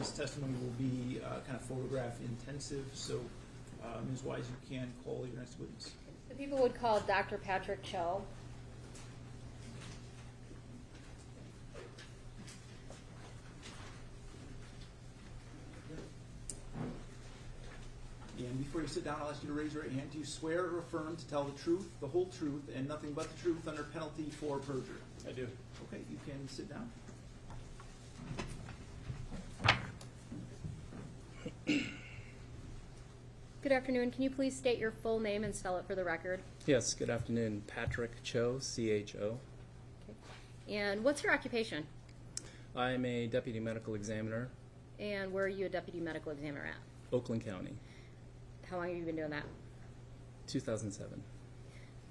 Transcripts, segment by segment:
this testimony will be kind of photograph intensive, so Ms. Wise, you can call your next witness. The people would call Dr. Patrick Cho. And before you sit down, I'll ask you to raise your right hand. Do you swear or affirm to tell the truth, the whole truth, and nothing but the truth under penalty for perjury? I do. Okay, you can sit down. Good afternoon. Can you please state your full name and spell it for the record? Yes, good afternoon. Patrick Cho, C-H-O. Okay. And what's your occupation? I'm a deputy medical examiner, And where are you a deputy medical examiner at? Oakland County, How long have you been doing that? 2007.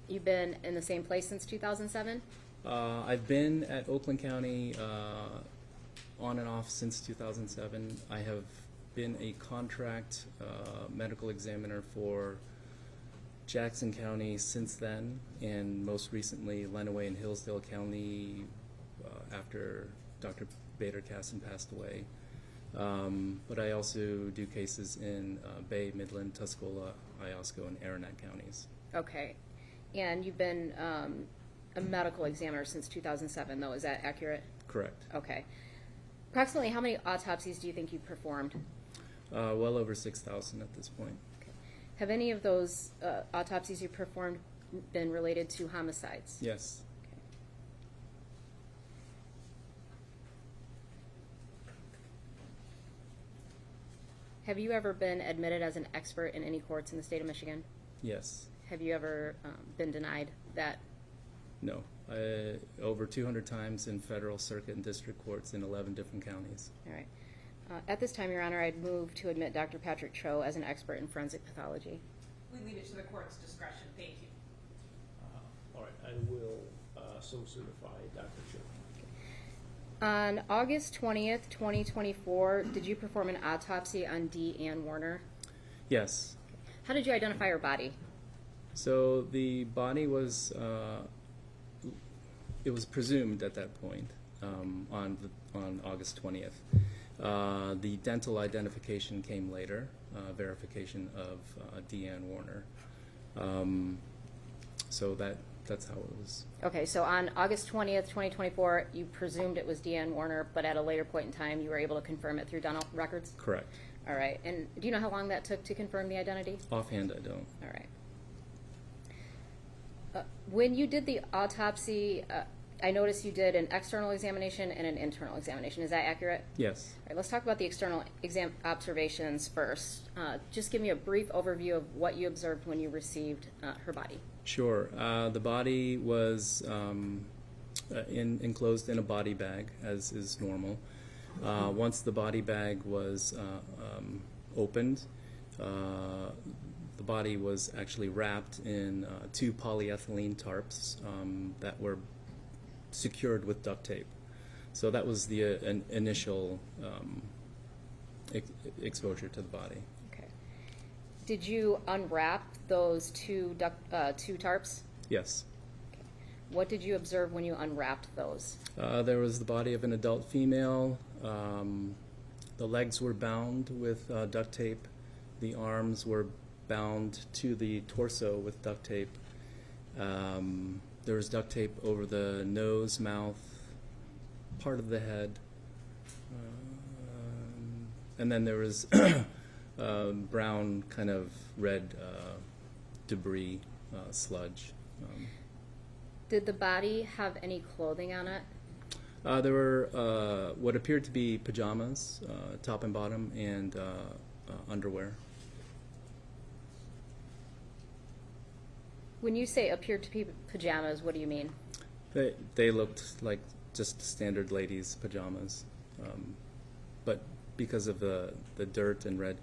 You've been in the same place since 2007? I've been at Oakland County on and off since 2007. I have been a contract medical examiner for Jackson County since then, and most recently Lenawee and Hillsdale County after Dr. Bader Casson passed away. But I also do cases in Bay, Midland, Tuscola, Iosco, and Aranac counties. Okay. And you've been a medical examiner since 2007, though. Is that accurate? Correct. Okay. Approximately how many autopsies do you think you've performed? Well over 6,000 at this point. Okay. Have any of those autopsies you performed been related to homicides? Yes. Okay. Have you ever been admitted as an expert in any courts in the state of Michigan? Yes. Have you ever been denied that? No. Over 200 times in federal circuit and district courts in 11 different counties. All right. At this time, Your Honor, I'd move to admit Dr. Patrick Cho as an expert in forensic pathology. We leave it to the court's discretion. Thank you. All right, I will so certify Dr. Cho. On August 20th, 2024, did you perform an autopsy on D. Ann Warner? Yes. How did you identify her body? So the body was, it was presumed at that point on August 20th. The dental identification came later, verification of Deanne Warner. So that's how it was. Okay, so on August 20th, 2024, you presumed it was Deanne Warner, but at a later point in time, you were able to confirm it through dental records? Correct. All right. And do you know how long that took to confirm the identity? Offhand, I don't. All right. When you did the autopsy, I noticed you did an external examination and an internal examination. Is that accurate? Yes. All right, let's talk about the external exam observations first. Just give me a brief overview of what you observed when you received her body. Sure. The body was enclosed in a body bag, as is normal. Once the body bag was opened, the body was actually wrapped in 2 polyethylene tarps that were secured with duct tape. So that was the initial exposure to the body. Okay. Did you unwrap those two tarps? Yes. Okay. What did you observe when you unwrapped those? There was the body of an adult female. The legs were bound with duct tape. The arms were bound to the torso with duct tape. There was duct tape over the nose, mouth, part of the head. And then there was brown, kind of red debris, sludge. Did the body have any clothing on it? There were what appeared to be pajamas, top and bottom, and underwear. When you say appeared to be pajamas, what do you mean? They looked like just standard ladies' pajamas, but because of the dirt and red,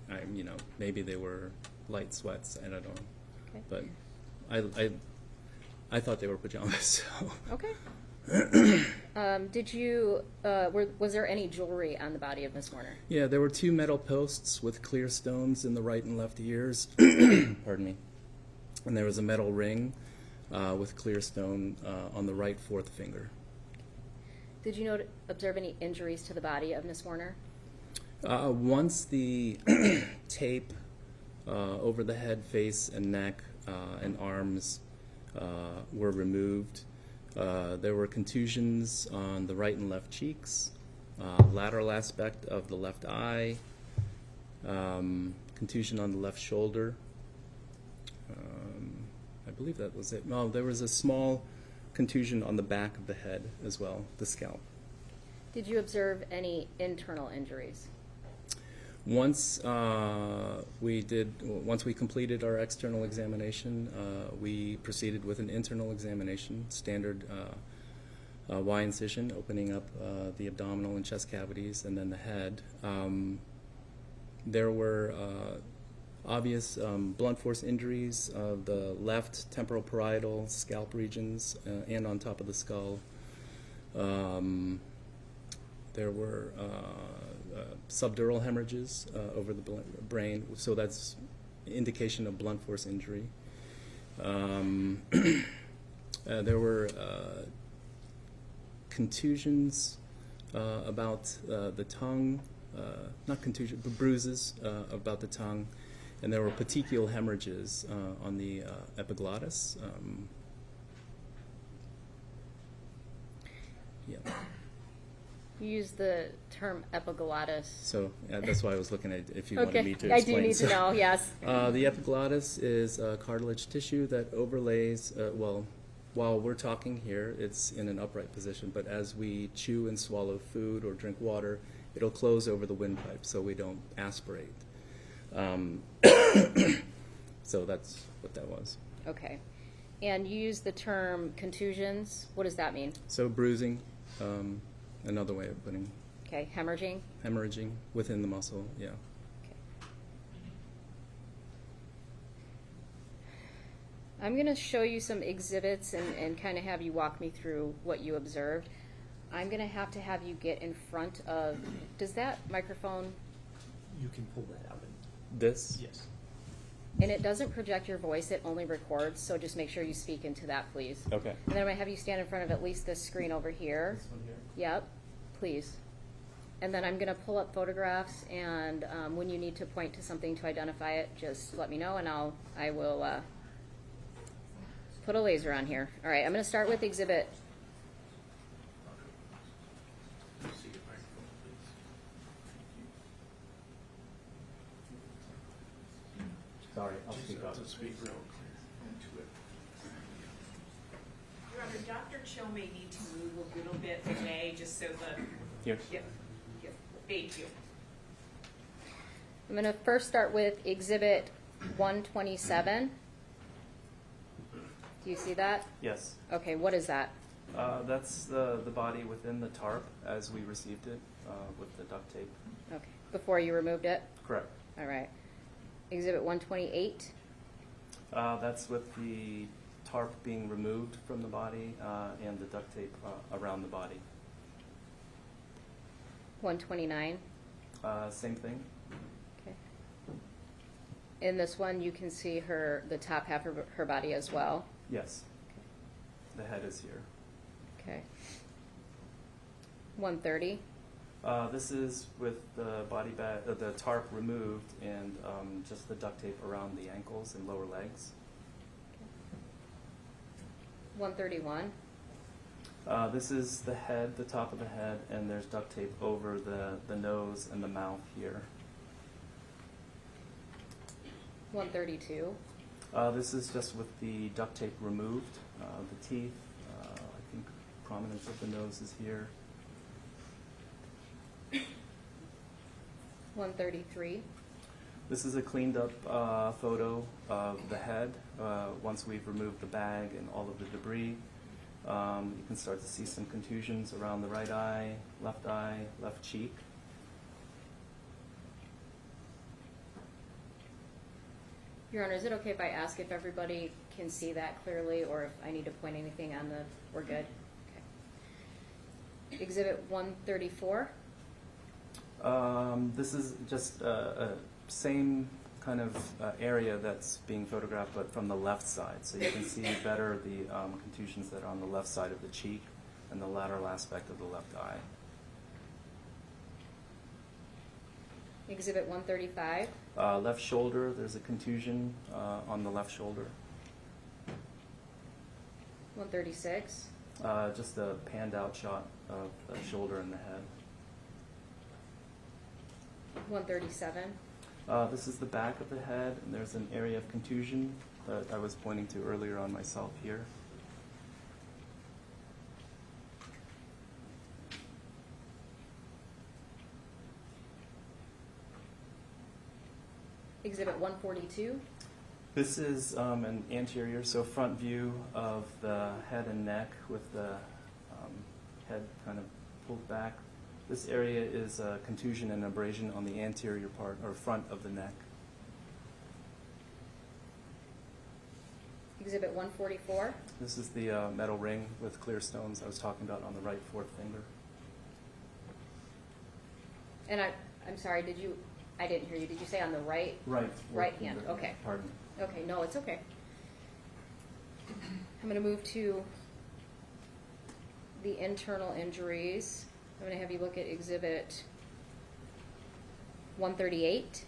maybe they were light sweats. I don't know, Okay. but I thought they were pajamas. So. Okay. Did you, was there any jewelry on the body of Miss Warner? Yeah, there were 2 metal posts with clear stones in the right and left ears. Pardon me. And there was a metal ring with clear stone on the right 4th finger. Did you observe any injuries to the body of Miss Warner? Once the tape over the head, face, and neck and arms were removed, there were contusions on the right and left cheeks, lateral aspect of the left eye, contusion on the left shoulder. I believe that was it. No, there was a small contusion on the back of the head as well, the scalp. Did you observe any internal injuries? Once we completed our external examination, we proceeded with an internal examination, standard Y incision, opening up the abdominal and chest cavities, and then the head. There were obvious blunt force injuries of the left temporal parietal scalp regions and on top of the skull. There were subdural hemorrhages over the brain, so that's indication of blunt force injury. There were contusions about the tongue, not contusions, but bruises about the tongue, and there were petechial hemorrhages on the epiglottis. Yeah. You used the term epiglottis. So that's why I was looking at if you wanted me to I explain. do need to know, yes. The epiglottis is cartilage tissue that overlays, while we're talking here, it's in an upright position, but as we chew and swallow food or drink water, it'll close over the windpipe so we don't aspirate. So that's what that was. Okay. And you used the term contusions. What does that mean? So bruising, another way of putting Okay, hemorrhaging. hemorrhaging within the muscle, yeah. Okay. I'm going to show you some exhibits and kind of have you walk me through what you observed. I'm going to have you get in front of, does that microphone, You can pull that out. This? Yes. and it doesn't project your voice, it only records, so just make sure you speak into that, please. Okay. And then I'm going to have you stand in front of at least this screen over here. This one here? Yep, please. And then I'm going to pull up photographs, and when you need to point to something to identify it, just let me know, and I will put a laser on here. All right, I'm going to start with exhibit. Sorry, I'll speak up. Speak real clear into it. Your Honor, Dr. Cho may need to move a little bit away, just so the, Here. yep, yep, thank you. I'm going to first start with exhibit 127. Do you see that? Yes. Okay, what is that? That's the body within the tarp as we received it with the duct tape. Okay, before you removed it? Correct. All right. Exhibit 128. That's with the tarp being removed from the body and the duct tape around the body. 129. Same thing. Okay. In this one, you can see the top half of her body as well. Yes. The head is here. Okay. 130. This is with the body bag, the tarp removed, and just the duct tape around the ankles and lower legs. 131. This is the head, the top of the head, and there's duct tape over the nose and the mouth here. 132. This is just with the duct tape removed. The teeth, I think prominence of the nose is here. 133. This is a cleaned up photo of the head once we've removed the bag and all of the debris. You can start to see some contusions around the right eye, left cheek. Your Honor, is it okay if I ask if everybody can see that clearly, or if I need to point anything on the, we're good? Okay. Exhibit 134. This is just a same kind of area that's being photographed, but from the left side. So you can see better the contusions that are on the left side of the cheek and the lateral aspect of the left eye. Exhibit 135. Left shoulder, there's a contusion on the left shoulder. 136. Just a panned out shot of the shoulder and the head. 137. This is the back of the head, and there's an area of contusion that I was pointing to earlier on myself here. Exhibit 142. This is an anterior, so front view of the head and neck with the head kind of pulled back. This area is a contusion and abrasion on the anterior part or front of the neck. Exhibit 144. This is the metal ring with clear stones I was talking about on the right fourth finger. And I'm sorry, I didn't hear you. Did you say on the right? Right. Right fourth hand, finger. okay. Pardon. Okay, no, it's okay. I'm going to move to the internal injuries. I'm going to have you look at Exhibit 138.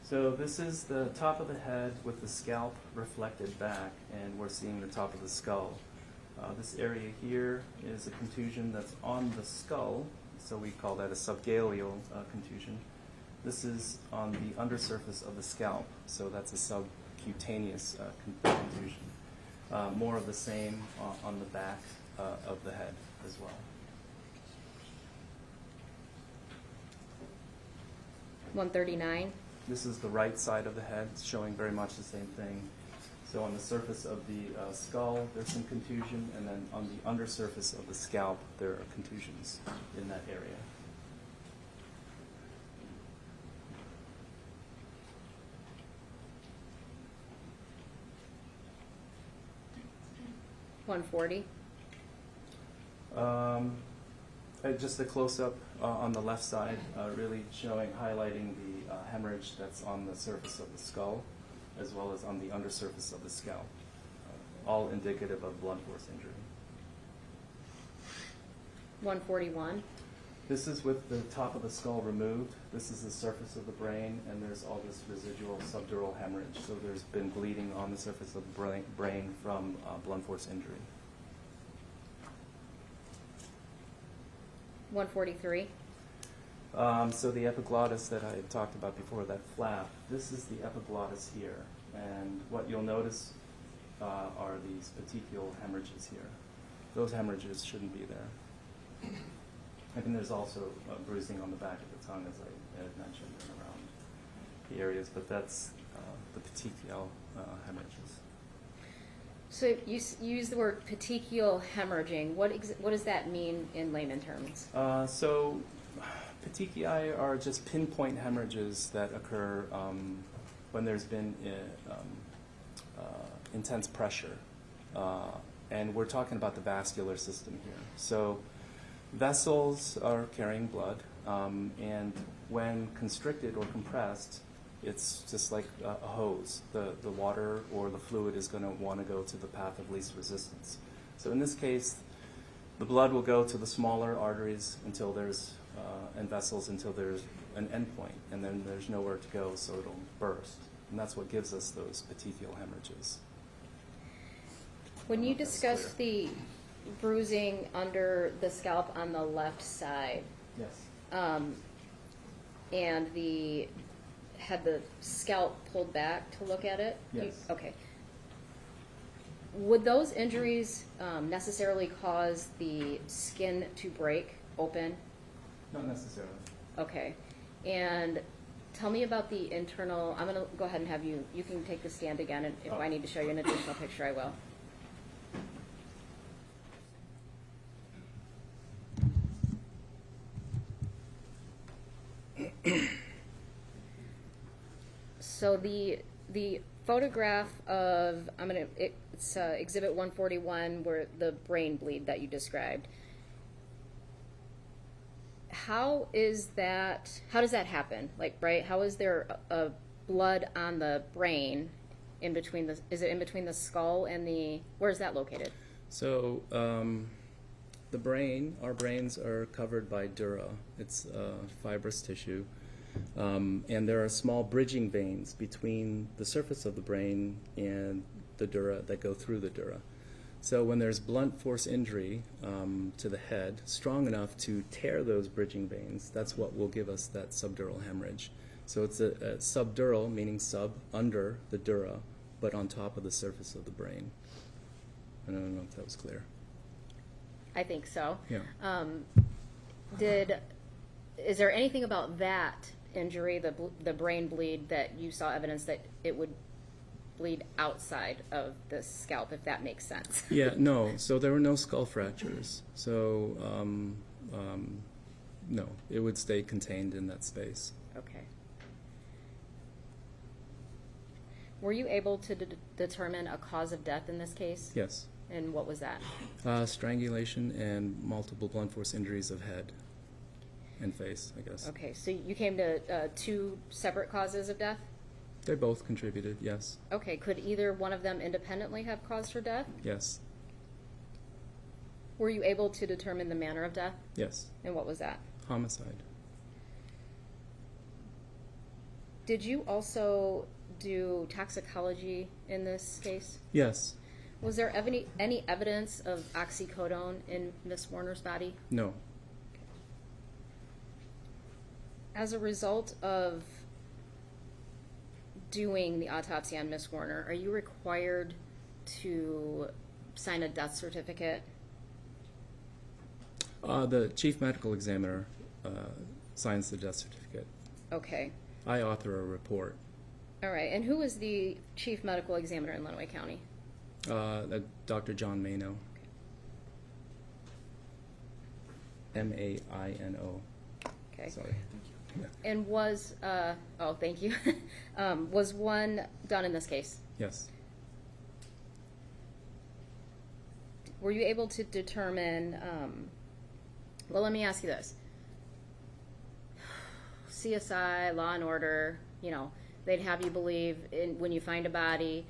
So this is the top of the head with the scalp reflected back, and we're seeing the top of the skull. This area here is a contusion that's on the skull, so we call that a subgaleal contusion. This is on the undersurface of the scalp, so that's a subcutaneous contusion. More of the same on the back of the head as well. 139. This is the right side of the head, showing very much the same thing. So on the surface of the skull, there's some contusion, and then on the undersurface of the scalp, there are contusions in that area. $140. Just a close-up on the left side, really highlighting the hemorrhage that's on the surface of the skull, as well as on the undersurface of the scalp, all indicative of blunt force injury. 141. This is with the top of the skull removed. This is the surface of the brain, and there's all this residual subdural hemorrhage. So there's been bleeding on the surface of the brain from blunt force injury. 143. So the epiglottis that I had talked about before, that flap, this is the epiglottis here. And what you'll notice are these petechial hemorrhages here. Those hemorrhages shouldn't be there. I think there's also bruising on the back of the tongue, as I had mentioned, and around the areas, but that's the petechial hemorrhages. So you use the word petechial hemorrhaging. What does that mean in layman terms? So petechiae are just pinpoint hemorrhages that occur when there's been intense pressure. And we're talking about the vascular system here. So vessels are carrying blood, and when constricted or compressed, it's just like a hose. The water or the fluid is going to want to go to the path of least resistance. So in this case, the blood will go to the smaller arteries until there's, and vessels until there's an endpoint, and then there's nowhere to go, so it'll burst. And that's what gives us those petechial hemorrhages. When you discuss the bruising under the scalp on the left side, Yes. and had the scalp pulled back to look at it? Yes. Okay. Would those injuries necessarily cause the skin to break open? Not necessarily. Okay. And tell me about the internal, I'm going to go ahead and have you can take the stand again, and if I need to show you an additional picture, I will. So the photograph of it's Exhibit 141, where the brain bleed that you described. How does that happen? Like, right? How is there a blood on the brain in between is it in between the skull and where is that located? So the brain, our brains are covered by dura. It's fibrous tissue. And there are small bridging veins between the surface of the brain and the dura that go through the dura. So when there's blunt force injury to the head, strong enough to tear those bridging veins, that's what will give us that subdural hemorrhage. So it's a subdural, meaning sub, under the dura, but on top of the surface of the brain. I don't know if that was clear. I think so. Yeah. Is there anything about that injury, the brain bleed, that you saw evidence that it would bleed outside of the scalp, if that makes sense? Yeah, no. So there were no skull fractures. So no, it would stay contained in that space. Okay. Were you able to determine a cause of death in this case? Yes. And what was that? Strangulation and multiple blunt force injuries of head and face, I guess. Okay, so you came to two separate causes of death? They both contributed, yes. Okay, could either one of them independently have caused her death? Yes. Were you able to determine the manner of death? Yes. And what was that? Homicide. Did you also do toxicology in this case? Yes. Was there any evidence of oxycodone in Miss Warner's body? No. As a result of doing the autopsy on Miss Warner, are you required to sign a death certificate? The chief medical examiner signs the death certificate. Okay. I author a report. All right. And who is the chief medical examiner in Lenawee County? Dr. John Maino. M-A-I-N-O. Okay. Sorry. Yeah. And was, oh, thank you. Was one done in this case? Yes. Were you able to determine, well, let me ask you this. CSI, Law and Order, you know, they'd have you believe when you find a body,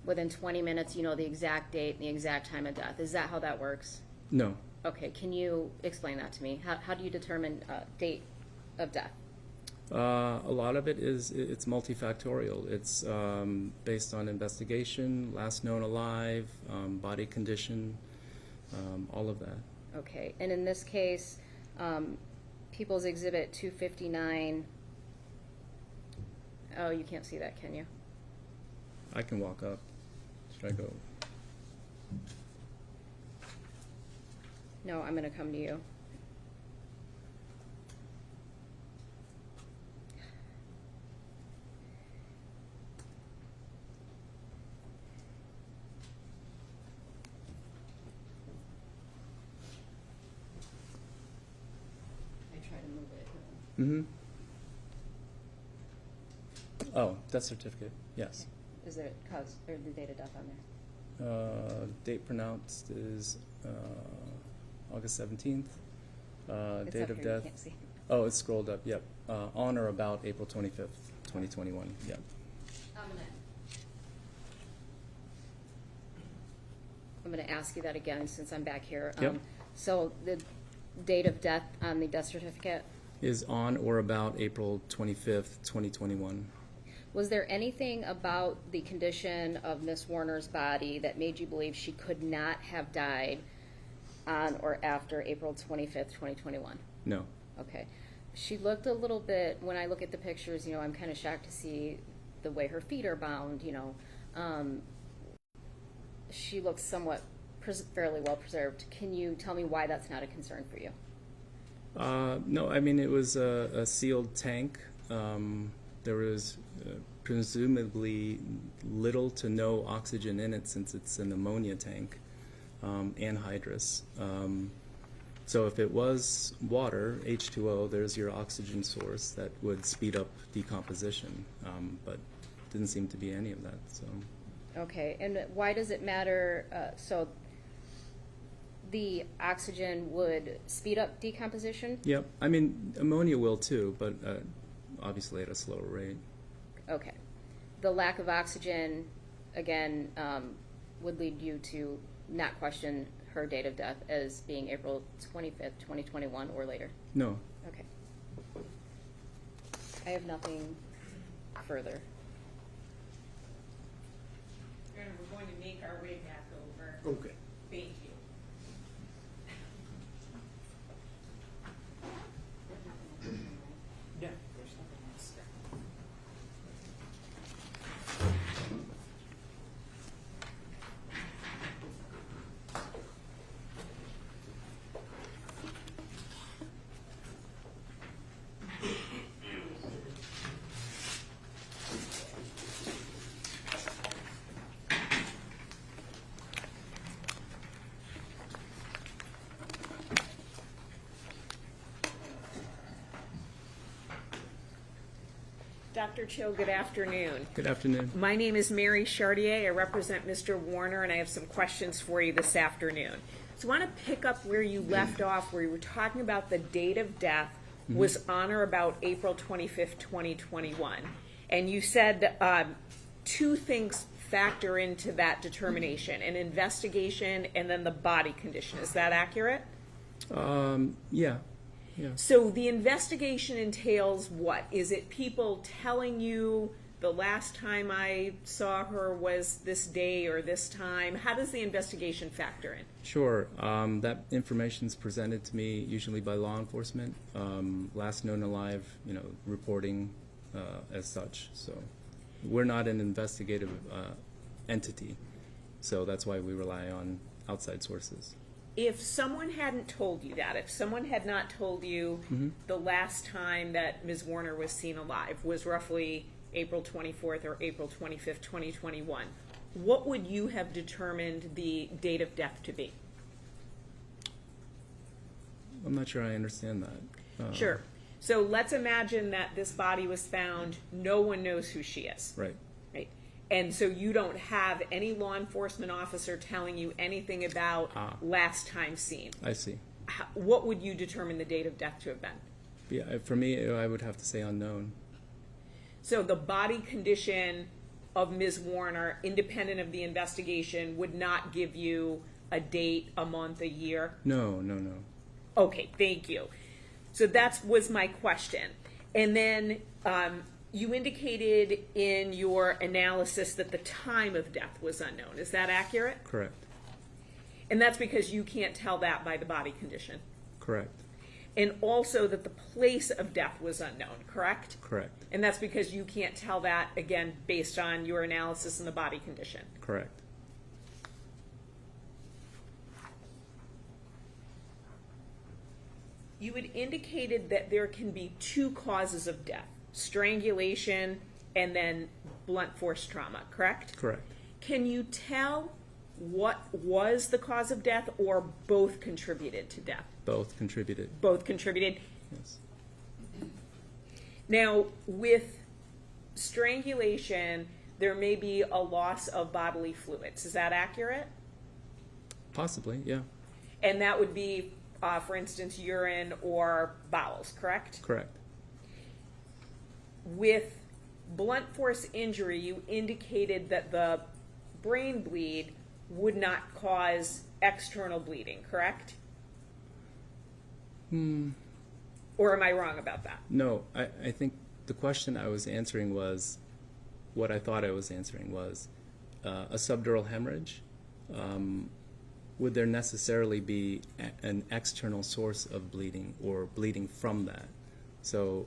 within 20 minutes, you know the exact date and the exact time of death. Is that how that works? No. Okay, can you explain that to me? How do you determine date of death? A lot of it's multifactorial. It's based on investigation, last known alive, body condition, all of that. Okay, and in this case, People's Exhibit 259, oh, you can't see that, can you? I can walk up. Should I go? No, I'm going to come to you. I try to move it. Mm-hmm. Oh, death certificate. Yes. Is there cause or the date of death on there? Date pronounced is August 17th. It's Date up of here, you death. can't see. Oh, it's scrolled up. Yep. On or about April 25th, 2021. Yep. I'm going to ask you that again since I'm back here. Yep. So the date of death on the death certificate, Is on or about April 25th, 2021. was there anything about the condition of Miss Warner's body that made you believe she could not have died on or after April 25th, 2021? No. Okay. She looked a little bit, when I look at the pictures, you know, I'm kind of shocked to see the way her feet are bound, you know. She looks somewhat fairly well preserved. Can you tell me why that's not a concern for you? No, I mean, it was a sealed tank. There was presumably little to no oxygen in it since it's an ammonia tank, anhydrous. So if it was water, H2O, there's your oxygen source that would speed up decomposition, but didn't seem to be any of that. So. Okay, and why does it matter? So the oxygen would speed up decomposition? Yep. I mean, ammonia will too, but obviously at a slower rate. Okay. The lack of oxygen, again, would lead you to not question her date of death as being April 25th, 2021 or later? No. Okay. I have nothing further. And we're going to make our way back over. Okay. Thank you. Yeah. There's nothing else. Dr. Cho, good afternoon. Good afternoon. My name is Mary Chartier. I represent Mr. Warner, and I have some questions for you this afternoon. So I want to pick up where you left off, where you were talking about the date of death was on or about April 25th, 2021. And you said two things factor into that determination, an investigation and then the body condition. Is that accurate? Yeah. So the investigation entails what? Is it people telling you the last time I saw her was this day or this time? How does the investigation factor in? Sure. That information is presented to me usually by law enforcement. Last known alive, reporting as such. So we're not an investigative entity. So that's why we rely on outside sources. If someone hadn't told you that, if someone had not told you the last time that Ms. Warner was seen alive was roughly April 24th or April 25th, 2021, what would you have determined the date of death to be? I'm not sure I understand that. Sure. So let's imagine that this body was found. No one knows who she is. Right. Right. And so you don't have any law enforcement officer telling you anything about last time seen. I see. What would you determine the date of death to have been? Yeah, for me, I would have to say unknown. So the body condition of Ms. Warner, independent of the investigation, would not give you a date, a month, a year? No. Okay, thank you. So that was my question. And then you indicated in your analysis that the time of death was unknown. Is that accurate? Correct. And that's because you can't tell that by the body condition. Correct. And also that the place of death was unknown, correct? Correct. And that's because you can't tell that, again, based on your analysis and the body condition. Correct. You had indicated that there can be two causes of death, strangulation and then blunt force trauma, correct? Correct. Can you tell what was the cause of death or both contributed to death? Both contributed. Both contributed. Yes. Now, with strangulation, there may be a loss of bodily fluids. Is that accurate? Possibly, yeah. And that would be, for instance, urine or bowels, correct? Correct. With blunt force injury, you indicated that the brain bleed would not cause external bleeding, correct? Or am I wrong about that? No, I think the question I was answering was, what I thought I was answering was, a subdural hemorrhage, would there necessarily be an external source of bleeding or bleeding from that? So,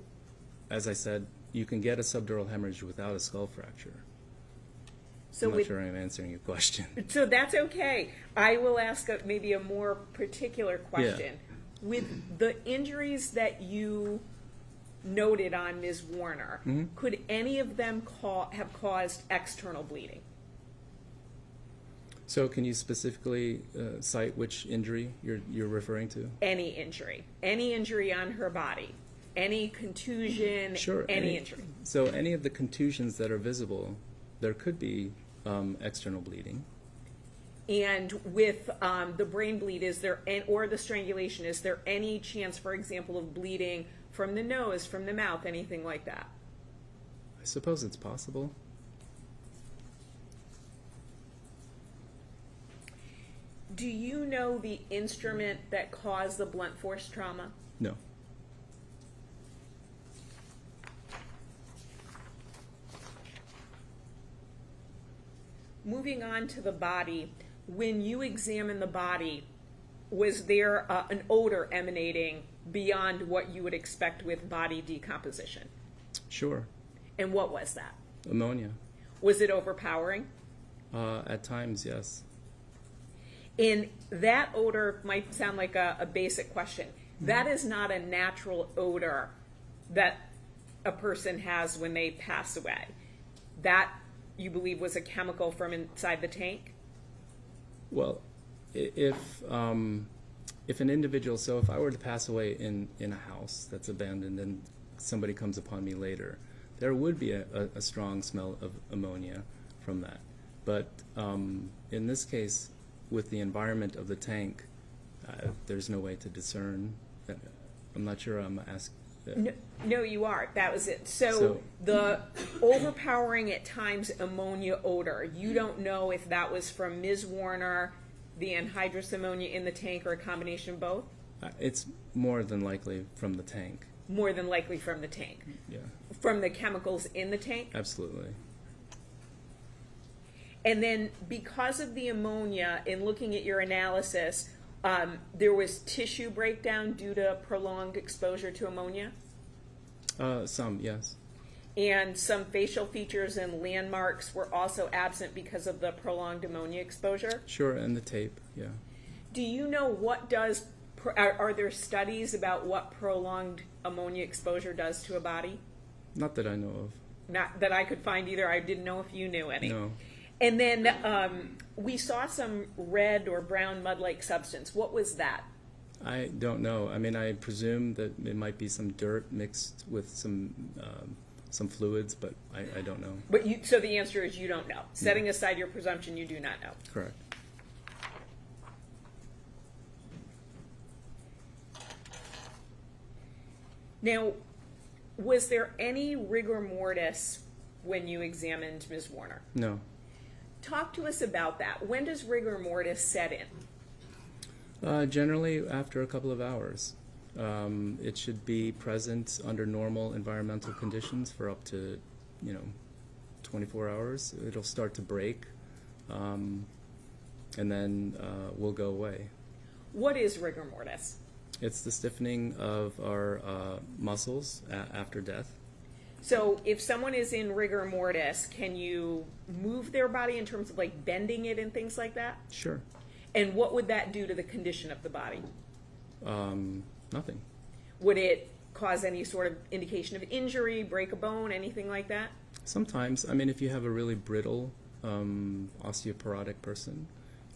as I said, you can get a subdural hemorrhage without a skull fracture. So I'm not sure I'm answering your question. So that's okay. I will ask maybe a more particular question. With the injuries that you noted on Ms. Warner, could any of them have caused external bleeding? So can you specifically cite which injury you're referring to? Any injury on her body, any contusion, Sure. any injury. So any of the contusions that are visible, there could be external bleeding. And with the brain bleed, or the strangulation, is there any chance, for example, of bleeding from the nose, from the mouth, anything like that? I suppose it's possible. Do you know the instrument that caused the blunt force trauma? No. moving on to the body, when you examine the body, was there an odor emanating beyond what you would expect with body decomposition? Sure. And what was that? Ammonia. Was it overpowering? At times, yes. And that odor might sound like a basic question. That is not a natural odor that a person has when they pass away. That, you believe, was a chemical from inside the tank? Well, if an individual, so if I were to pass away in a house that's abandoned and somebody comes upon me later, there would be a strong smell of ammonia from that. But in this case, with the environment of the tank, there's no way to discern. I'm not sure I'm asking. No, you are. That was it. So the overpowering at times ammonia odor, you don't know if that was from Ms. Warner, the anhydrous ammonia in the tank, or a combination of both? It's more than likely from the tank. More than likely from the tank. Yeah, From the chemicals in the tank? absolutely. And then because of the ammonia, in looking at your analysis, there was tissue breakdown due to prolonged exposure to ammonia? Some, yes. And some facial features and landmarks were also absent because of the prolonged ammonia exposure? Sure, and the tape, yeah. Do you know what does, are there studies about what prolonged ammonia exposure does to a body? Not that I know of. Not that I could find either. I didn't know if you knew any. No. And then we saw some red or brown mud-like substance. What was that? I don't know. I mean, I presume that it might be some dirt mixed with some fluids, but I don't know. But so the answer is you don't know. Setting aside your presumption, you do not know. Correct. Now, was there any rigor mortis when you examined Ms. Warner? No. Talk to us about that. When does rigor mortis set in? Generally, after a couple of hours. It should be present under normal environmental conditions for up to, 24 hours. It'll start to break, and then will go away. What is rigor mortis? It's the stiffening of our muscles after death. So if someone is in rigor mortis, can you move their body in terms of like bending it and things like that? Sure. And what would that do to the condition of the body? Nothing. Would it cause any sort of indication of injury, break a bone, anything like that? Sometimes. I mean, if you have a really brittle osteoporotic person,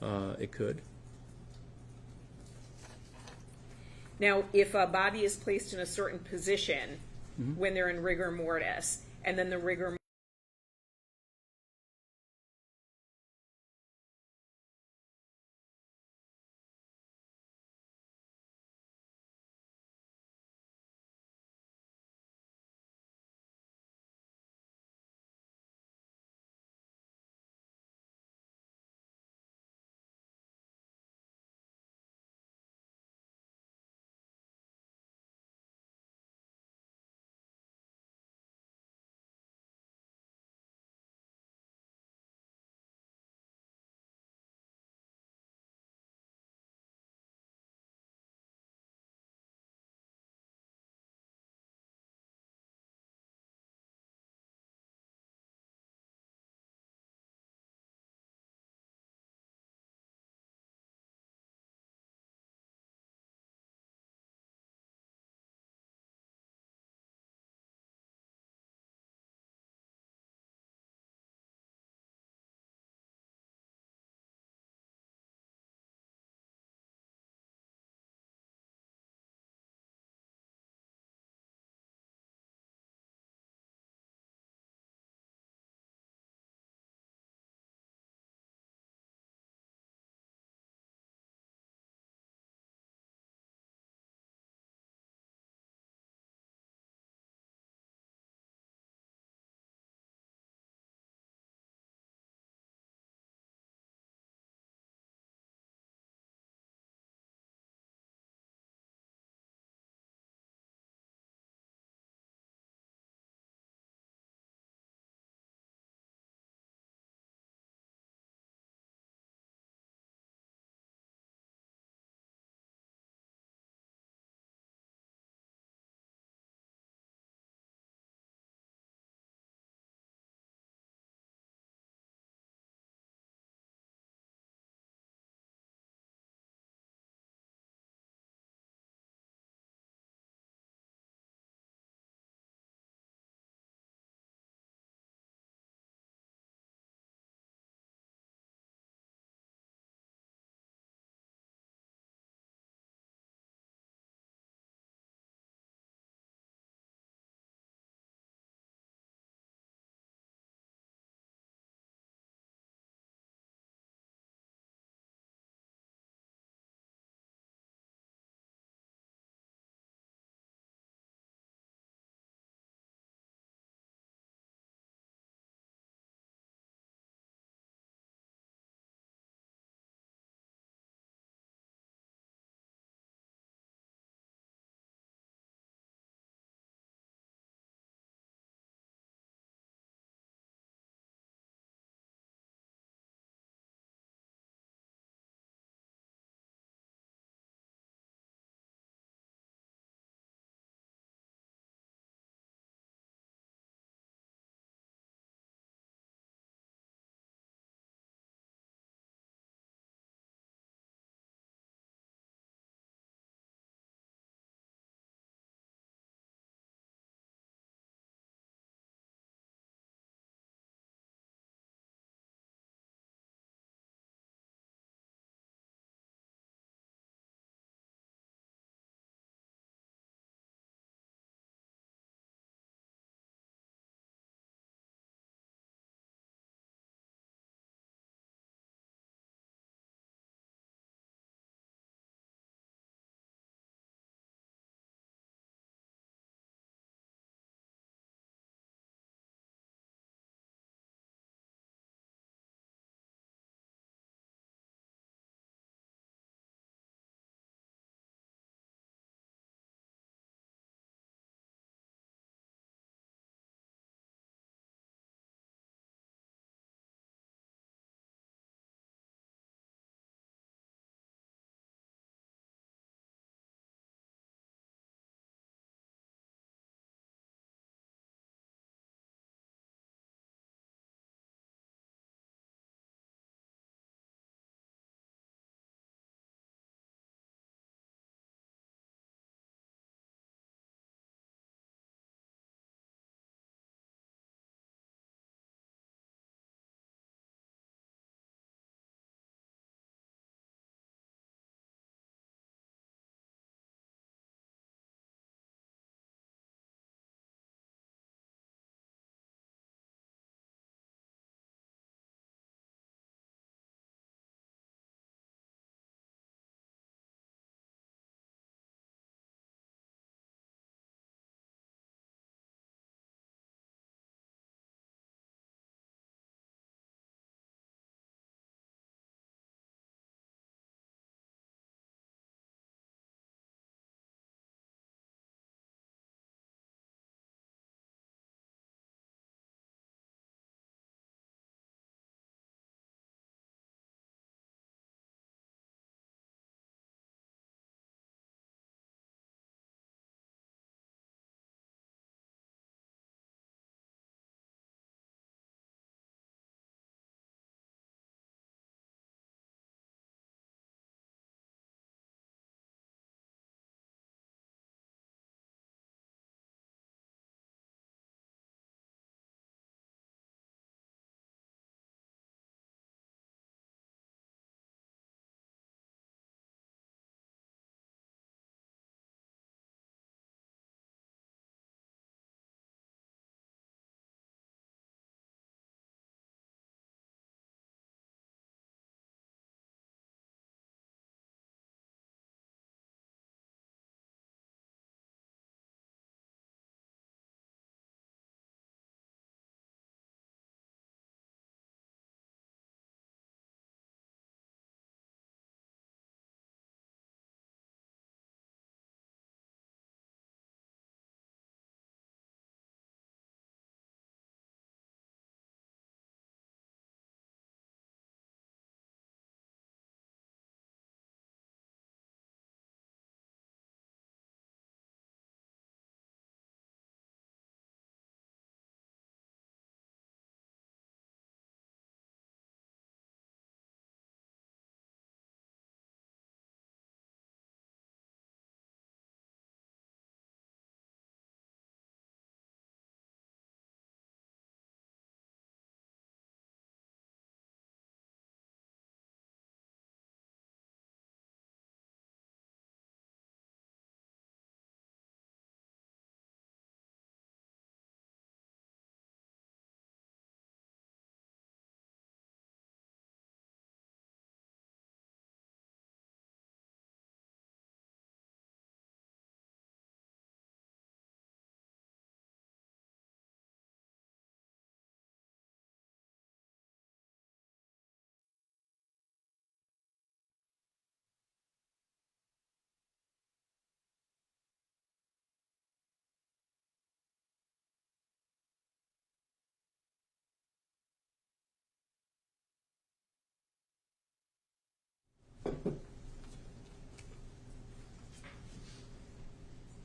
it could. Now, if a body is placed in a certain position when they're in rigor mortis, and then the rigor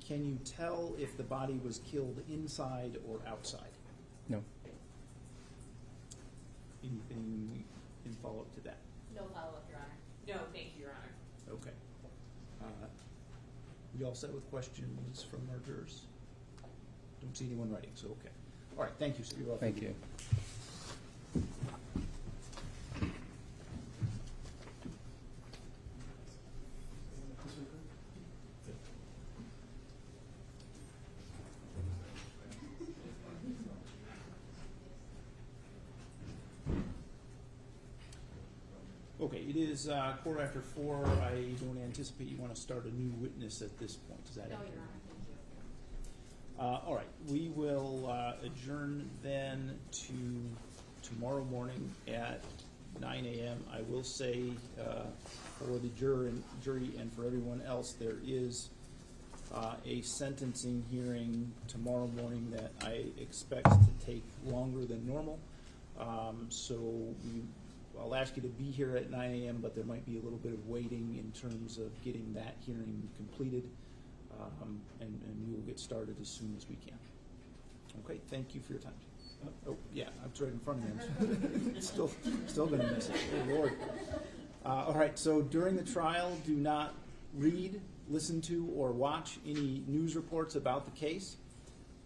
Can you tell if the body was killed inside or outside? No. Anything in follow-up to that? No follow-up, Your Honor. No, thank you, Your Honor. Okay. We all set with questions from our jurors? Don't see anyone writing, so okay. All right, thank you, sir. You're welcome. Thank you. Okay, it is 4:15. I don't anticipate you want to start a new witness at this point. Is that it? No, Your Honor, thank you. All right, we will adjourn then to tomorrow morning at 9 a.m. I will say for the jury and for everyone else, there is a sentencing hearing tomorrow morning that I expect to take longer than normal. I'll ask you to be here at 9 a.m., but there might be a little bit of waiting in terms of getting that hearing completed, and we will get started as soon as we can. Okay, thank you for your time. Oh, yeah, it's right in front of me. still going to miss it. Oh, Lord. All right, so during the trial, do not read, listen to, or watch any news reports about the case.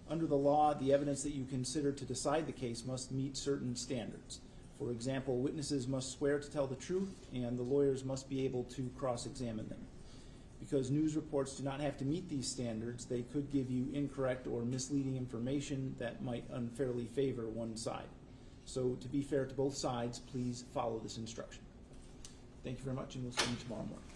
Under the law, the evidence that you consider to decide the case must meet certain standards. For example, witnesses must swear to tell the truth, and the lawyers must be able to cross-examine them. Because news reports do not have to meet these standards, they could give you incorrect or misleading information that might unfairly favor one side. So to be fair to both sides, please follow this instruction. Thank you very much, and we'll see you tomorrow morning.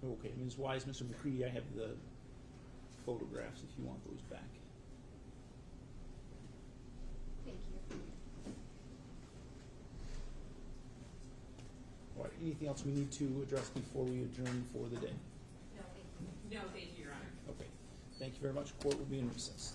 Okay, Ms. Wise, Mr. McCready, I have the photographs if you want those back. Thank you. All right, anything else we need to address before we adjourn for the day? No, thank you. No, thank you, Your Honor. Okay, thank you very much. Court will be in recess.